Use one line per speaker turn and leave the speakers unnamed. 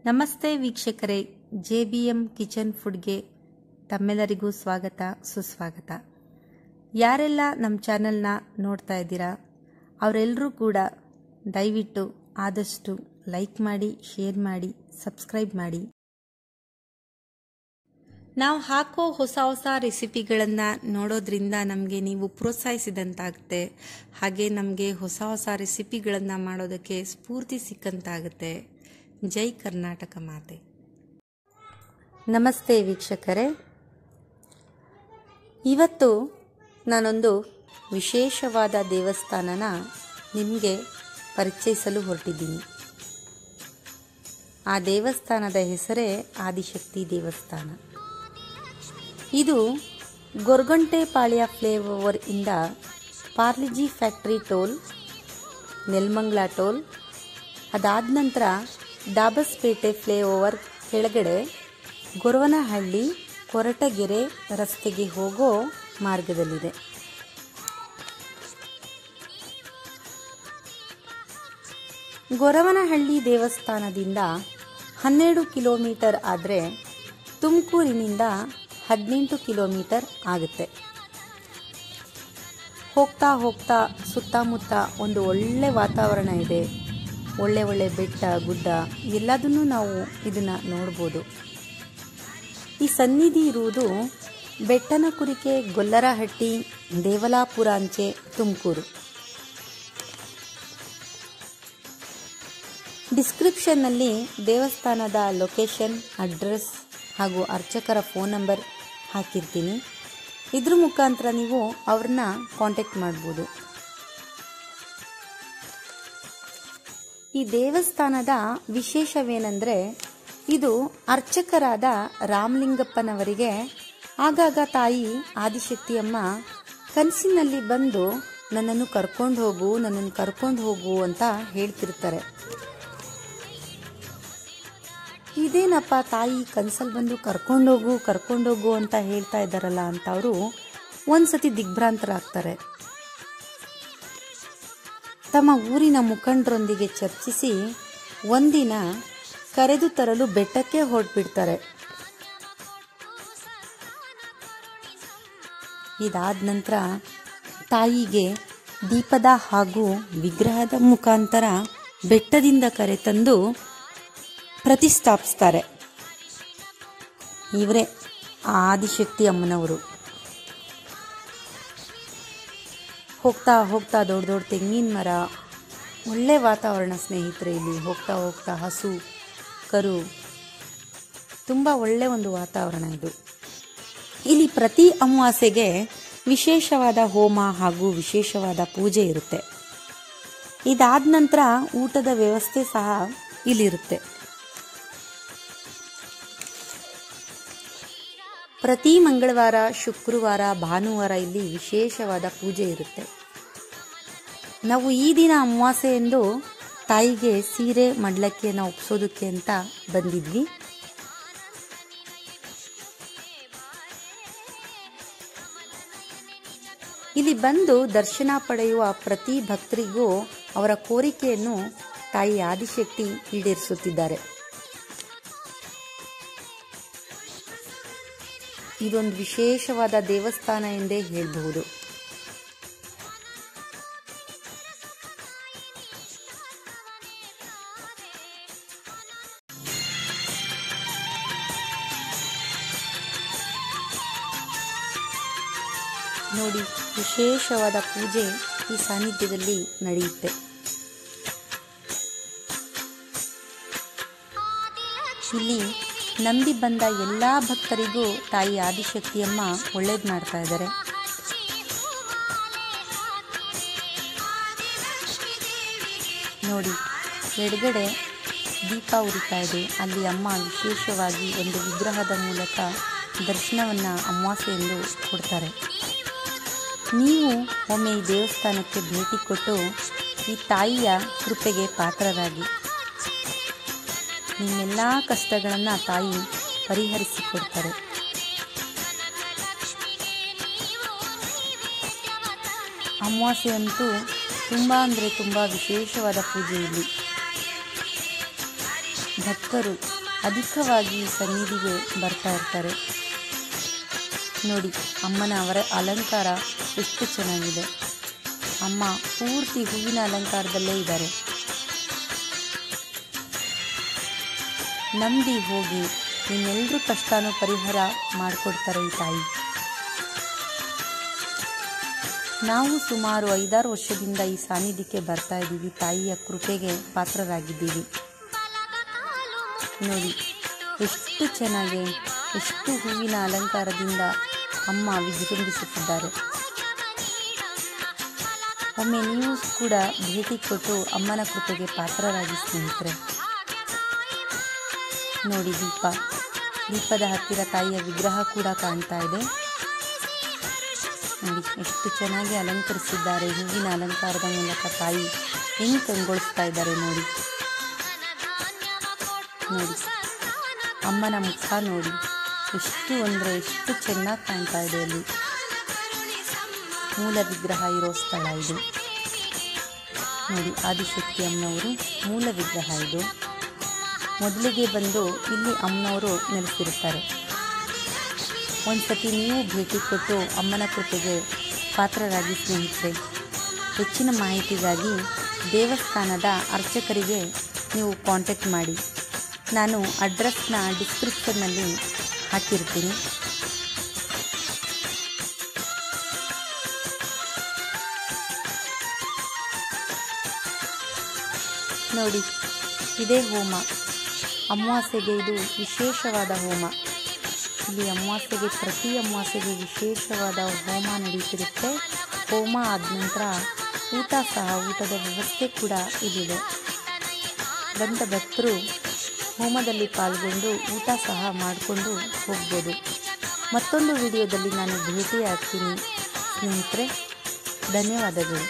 ನಮಸ್ತೆ ವೀಕ್ಷಕರೇ, JBM kitchen ಫುಡ್ಗೆ ತಮ್ಮೆಲ್ಲರಿಗೂ ಸ್ವಾಗತ ಸುಸ್ವಾಗತ. ಯಾರೆಲ್ಲ ನಮ್ಮ ಚಾನಲ್ನ ನೋಡ್ತಾ ಇದ್ದೀರಾ ಅವರೆಲ್ಲರೂ ಕೂಡ ದಯವಿಟ್ಟು ಆದಷ್ಟು ಲೈಕ್ ಮಾಡಿ, ಶೇರ್ ಮಾಡಿ, ಸಬ್ಸ್ಕ್ರೈಬ್ ಮಾಡಿ. ನಾವು ಹಾಕೋ ಹೊಸ ಹೊಸ ರೆಸಿಪಿಗಳನ್ನು ನೋಡೋದ್ರಿಂದ ನಮಗೆ ನೀವು ಪ್ರೋತ್ಸಾಹಿಸಿದಂತಾಗುತ್ತೆ. ಹಾಗೆ ನಮಗೆ ಹೊಸ ಹೊಸ ರೆಸಿಪಿಗಳನ್ನು ಮಾಡೋದಕ್ಕೆ ಸ್ಫೂರ್ತಿ ಸಿಕ್ಕಂತಾಗುತ್ತೆ. ಜೈ ಕರ್ನಾಟಕ ಮಾತೆ. ನಮಸ್ತೆ ವೀಕ್ಷಕರೇ, ಇವತ್ತು ನಾನೊಂದು ವಿಶೇಷವಾದ ದೇವಸ್ಥಾನನ ನಿಮಗೆ ಪರಿಚಯಿಸಲು ಹೊರಟಿದ್ದೀನಿ. ಆ ದೇವಸ್ಥಾನದ ಹೆಸರೇ ಆದಿಶಕ್ತಿ ದೇವಸ್ಥಾನ. ಇದು ಗೊರಗುಂಟೆಪಾಳ್ಯ ಫ್ಲೈಓವರ್ ಇಂದ Parle-G factory toll, Nelamangala toll, ಅದಾದ ನಂತರ ಡಾಬಸ್ಪೇಟೆ ಫ್ಲೈಓವರ್ ಕೆಳಗಡೆ ಗೊರವನಹಳ್ಳಿ ಕೊರಟಗೆರೆ ರಸ್ತೆಗೆ ಹೋಗೋ ಮಾರ್ಗದಲ್ಲಿದೆ. ಗೊರವನಹಳ್ಳಿ ದೇವಸ್ಥಾನದಿಂದ 12 ಕಿಲೋಮೀಟರ್ ಆದರೆ ತುಮಕೂರಿನಿಂದ 18 ಕಿಲೋಮೀಟರ್ ಆಗುತ್ತೆ. ಹೋಗ್ತಾ ಹೋಗ್ತಾ ಸುತ್ತಮುತ್ತ ಒಂದು ಒಳ್ಳೆ ವಾತಾವರಣ ಇದೆ. ಒಳ್ಳೆ ಬೆಟ್ಟ ಗುಡ್ಡ ಎಲ್ಲದನ್ನೂ ನಾವು ಇದನ್ನು ನೋಡ್ಬೋದು. ಈ ಸನ್ನಿಧಿ ಇರುವುದು ಬೆಟ್ಟನಕುರಿಕೆ, ಗೊಲ್ಲರಹಟ್ಟಿ, ದೇವಲಾಪುರ ಅಂಚೆ, ತುಮಕೂರು. ಡಿಸ್ಕ್ರಿಪ್ಷನ್ನಲ್ಲಿ ದೇವಸ್ಥಾನದ ಲೊಕೇಶನ್, ಅಡ್ರೆಸ್ ಹಾಗೂ ಅರ್ಚಕರ ಫೋನ್ ನಂಬರ್ ಹಾಕಿರ್ತೀನಿ. ಇದ್ರ ಮುಖಾಂತರ ನೀವು ಅವ್ರನ್ನ ಕಾಂಟ್ಯಾಕ್ಟ್ ಮಾಡ್ಬೋದು. ಈ ದೇವಸ್ಥಾನದ ವಿಶೇಷವೇನೆಂದರೆ, ಇದು ಅರ್ಚಕರಾದ ರಾಮಲಿಂಗಪ್ಪನವರಿಗೆ ಆಗಾಗ ತಾಯಿ ಆದಿಶಕ್ತಿಯಮ್ಮ ಕನಸಿನಲ್ಲಿ ಬಂದು ನನ್ನನ್ನು ಕರ್ಕೊಂಡು ಹೋಗು ಅಂತ ಹೇಳ್ತಿರ್ತಾರೆ. ಇದೇನಪ್ಪ ತಾಯಿ ಕನಸಲ್ಲಿ ಬಂದು ಕರ್ಕೊಂಡೋಗು ಅಂತ ಹೇಳ್ತಾ ಇದ್ದಾರಲ್ಲ ಅಂತ ಅವರು ಒಂದ್ಸತಿ ದಿಗ್ಭ್ರಾಂತರಾಗ್ತಾರೆ. ತಮ್ಮ ಊರಿನ ಮುಖಂಡರೊಂದಿಗೆ ಚರ್ಚಿಸಿ ಒಂದಿನ ಕರೆದು ತರಲು ಬೆಟ್ಟಕ್ಕೆ ಹೊರಟ್ಬಿಡ್ತಾರೆ. ಇದಾದ ನಂತರ ತಾಯಿಗೆ ದೀಪದ ಹಾಗೂ ವಿಗ್ರಹದ ಮುಖಾಂತರ ಬೆಟ್ಟದಿಂದ ಕರೆತಂದು ಪ್ರತಿಷ್ಠಾಪಿಸ್ತಾರೆ. ಇವರೇ ಆದಿಶಕ್ತಿ ಅಮ್ಮನವರು. ಹೋಗ್ತಾ ಹೋಗ್ತಾ ದೊಡ್ಡ ತೆಂಗಿನ ಮರ, ಒಳ್ಳೆ ವಾತಾವರಣ ಸ್ನೇಹಿತರೆ. ಇಲ್ಲಿ ಹೋಗ್ತಾ ಹೋಗ್ತಾ ಹಸು ಕರು, ತುಂಬ ಒಳ್ಳೆ ಒಂದು ವಾತಾವರಣ ಇದು. ಇಲ್ಲಿ ಪ್ರತಿ ಅಮಾವಾಸ್ಯೆಗೆ ವಿಶೇಷವಾದ ಹೋಮ ಹಾಗೂ ವಿಶೇಷವಾದ ಪೂಜೆ ಇರುತ್ತೆ. ಇದಾದ ನಂತರ ಊಟದ ವ್ಯವಸ್ಥೆ ಸಹ ಇಲ್ಲಿರುತ್ತೆ. ಪ್ರತಿ ಮಂಗಳವಾರ, ಶುಕ್ರವಾರ, ಭಾನುವಾರ ಇಲ್ಲಿ ವಿಶೇಷವಾದ ಪೂಜೆ ಇರುತ್ತೆ. ನಾವು ಈ ದಿನ ಅಮಾವಾಸ್ಯೆ ಎಂದು ತಾಯಿಗೆ ಸೀರೆ ಮಡ್ಲಕ್ಕಿಯನ್ನು ಒಪ್ಸೋದಕ್ಕೆ ಅಂತ ಬಂದಿದ್ವಿ. ಇಲ್ಲಿ ಬಂದು ದರ್ಶನ ಪಡೆಯುವ ಪ್ರತಿ ಭಕ್ತರಿಗೂ ಅವರ ಕೋರಿಕೆಯನ್ನು ತಾಯಿ ಆದಿಶಕ್ತಿ ಈಡೇರಿಸುತ್ತಿದ್ದಾರೆ. ಇದೊಂದು ವಿಶೇಷವಾದ ದೇವಸ್ಥಾನ ಎಂದೇ ಹೇಳಬಹುದು. ನೋಡಿ, ವಿಶೇಷವಾದ ಪೂಜೆ ಈ ಸಾನ್ನಿಧ್ಯದಲ್ಲಿ ನಡೆಯುತ್ತೆ. ಇಲ್ಲಿ ನಂಬಿ ಬಂದ ಎಲ್ಲ ಭಕ್ತರಿಗೂ ತಾಯಿ ಆದಿಶಕ್ತಿಯಮ್ಮ ಒಳ್ಳೇದು ಮಾಡ್ತಾ ಇದ್ದಾರೆ. ನೋಡಿ, ಎಡಗಡೆ ದೀಪ ಉರಿತಾ ಇದೆ. ಅಲ್ಲಿ ಅಮ್ಮ ವಿಶೇಷವಾಗಿ ಒಂದು ವಿಗ್ರಹದ ಮೂಲಕ ದರ್ಶನವನ್ನು ಅಮಾವಾಸ್ಯೆಯೆಂದು ಕೊಡ್ತಾರೆ. ನೀವು ಒಮ್ಮೆ ಈ ದೇವಸ್ಥಾನಕ್ಕೆ ಭೇಟಿ ಕೊಟ್ಟು ಈ ತಾಯಿಯ ಕೃಪೆಗೆ ಪಾತ್ರರಾಗಿ ನಿಮ್ಮೆಲ್ಲ ಕಷ್ಟಗಳನ್ನು ತಾಯಿ ಪರಿಹರಿಸಿಕೊಡ್ತಾರೆ. ಅಮಾವಾಸ್ಯೆ ಅಂತೂ ತುಂಬ ಅಂದರೆ ತುಂಬ ವಿಶೇಷವಾದ ಪೂಜೆ ಇಲ್ಲಿ. ಭಕ್ತರು ಅಧಿಕವಾಗಿ ಸನ್ನಿಧಿಗೆ ಬರ್ತಾ ಇರ್ತಾರೆ. ನೋಡಿ ಅಮ್ಮನ ಅಲಂಕಾರ ಎಷ್ಟು ಚೆನ್ನಾಗಿದೆ. ಅಮ್ಮ ಪೂರ್ತಿ ಹೂವಿನ ಅಲಂಕಾರದಲ್ಲೇ ಇದ್ದಾರೆ. ನಂಬಿ ಹೋಗಿ ನಿಮ್ಮೆಲ್ಲರೂ ಕಷ್ಟನೂ ಪರಿಹಾರ ಮಾಡಿಕೊಡ್ತಾರೆ ಈ ತಾಯಿ. ನಾವು ಸುಮಾರು 5-6 ವರ್ಷದಿಂದ ಈ ಸಾನ್ನಿಧ್ಯಕ್ಕೆ ಬರ್ತಾ ಇದ್ದೀವಿ. ತಾಯಿಯ ಕೃಪೆಗೆ ಪಾತ್ರರಾಗಿದ್ದೀವಿ. ನೋಡಿ ಎಷ್ಟು ಚೆನ್ನಾಗಿ, ಎಷ್ಟು ಹೂವಿನ ಅಲಂಕಾರದಿಂದ ಅಮ್ಮ ವಿಜೃಂಭಿಸುತ್ತಿದ್ದಾರೆ. ಒಮ್ಮೆ ನೀವು ಕೂಡ ಭೇಟಿ ಕೊಟ್ಟು ಅಮ್ಮನ ಕೃಪೆಗೆ ಪಾತ್ರರಾಗಿ ಸ್ನೇಹಿತರೆ. ನೋಡಿ ದೀಪದ ಹತ್ತಿರ ತಾಯಿಯ ವಿಗ್ರಹ ಕೂಡ ಕಾಣ್ತಾ ಇದೆ. ನೋಡಿ ಎಷ್ಟು ಚೆನ್ನಾಗಿ ಅಲಂಕರಿಸಿದ್ದಾರೆ. ಹೂವಿನ ಅಲಂಕಾರದ ಮೂಲಕ ತಾಯಿ ಹೆಂಗೆ ಕಂಗೊಳಿಸ್ತಾ ಇದ್ದಾರೆ ನೋಡಿ. ನೋಡಿ ಅಮ್ಮನ ಮುಖ ನೋಡಿ ಎಷ್ಟು ಅಂದರೆ ಎಷ್ಟು ಚೆನ್ನಾಗಿ ಕಾಣ್ತಾ ಇದೆ. ಅಲ್ಲಿ ಮೂಲ ವಿಗ್ರಹ ಇರೋ ಸ್ಥಳ ಇದು. ನೋಡಿ ಆದಿಶಕ್ತಿ ಅಮ್ಮನವರು ಮೂಲ ವಿಗ್ರಹ ಇದು. ಮೊದಲಿಗೆ ಬಂದು ಇಲ್ಲಿ ಅಮ್ಮನವರು ನೆಲೆಸಿರುತ್ತಾರೆ. ಒಂದು ಸತಿ ನೀವು ಭೇಟಿ ಕೊಟ್ಟು ಅಮ್ಮನ ಕೃಪೆಗೆ ಪಾತ್ರರಾಗಿ ಸ್ನೇಹಿತರೆ. ಹೆಚ್ಚಿನ ಮಾಹಿತಿಗಾಗಿ ದೇವಸ್ಥಾನದ ಅರ್ಚಕರಿಗೆ ನೀವು ಕಾಂಟ್ಯಾಕ್ಟ್ ಮಾಡಿ. ನಾನು ಅಡ್ರೆಸ್ನ ಡಿಸ್ಕ್ರಿಪ್ಷನ್ನಲ್ಲಿ ಹಾಕಿರ್ತೀನಿ. ನೋಡಿ ಇದೇ ಹೋಮ. ಅಮಾವಾಸ್ಯೆಗೆ ಇದು ವಿಶೇಷವಾದ ಹೋಮ. ಇಲ್ಲಿ ಅಮಾವಾಸ್ಯೆಗೆ ಪ್ರತಿ ಅಮಾವಾಸ್ಯೆಗೆ ವಿಶೇಷವಾದ ಹೋಮ ನಡೀತಿರುತ್ತೆ. ಹೋಮ ಆದ ನಂತರ ಊಟದ ವ್ಯವಸ್ಥೆ ಕೂಡ ಇಲ್ಲಿದೆ. ಬಂದ ಭಕ್ತರು ಹೋಮದಲ್ಲಿ ಪಾಲ್ಗೊಂಡು ಊಟ ಸಹ ಮಾಡಿಕೊಂಡು ಹೋಗ್ಬೋದು. ಮತ್ತೊಂದು ವಿಡಿಯೋದಲ್ಲಿ ನಾನು ಭೇಟಿ ಆಗ್ತೀನಿ ಸ್ನೇಹಿತರೆ. ಧನ್ಯವಾದಗಳು.